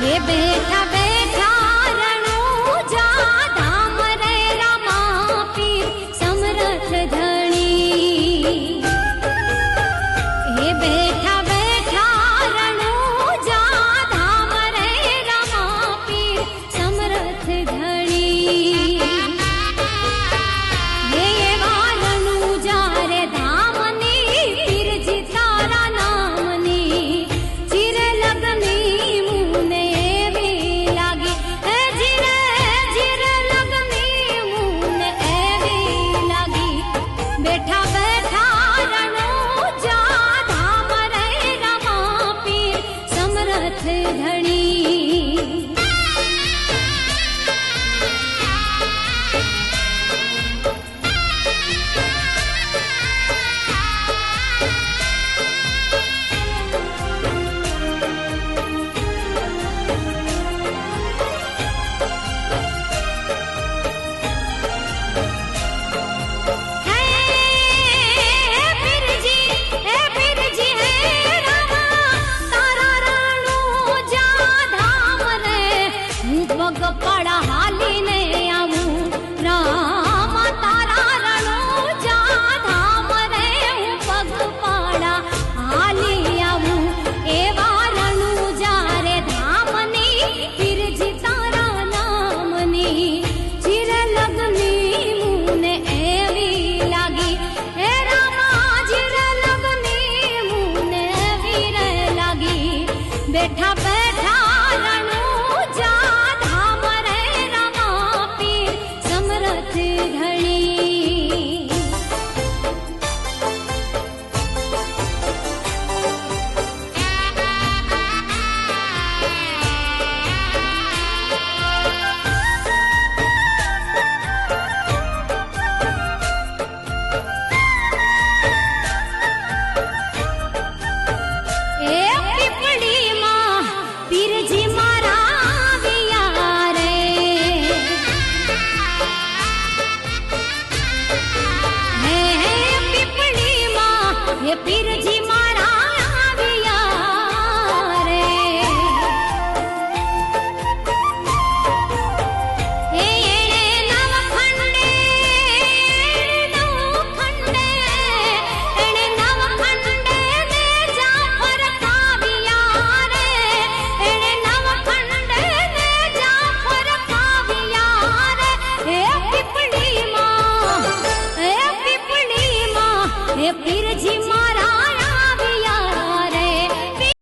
बैठा बैठा रणूजा धाम रे रमा पीर समरथ धणी। हे बैठा बैठा रणूजा धाम रे रमा पीर समरथ धणी। हे एवा रणूजा रे धामनी पीर जी तारा नामनी चिर लगनी मुने एवी लागी। हे चिर लगनी मुने एवी लागी। बैठा बैठा रणूजा धाम रे रमा पीर समरथ धणी। पग पड़ा हाली ने आऊं राम तारा रणूजा धाम रे पग पड़ा हाली आऊं। एवा रणूजा रे धामनी पीर जी तारा नामनी चिर लगनी मुने एवी लागी। हे रामा चिर लगनी मुने एवी रे लागी। बैठा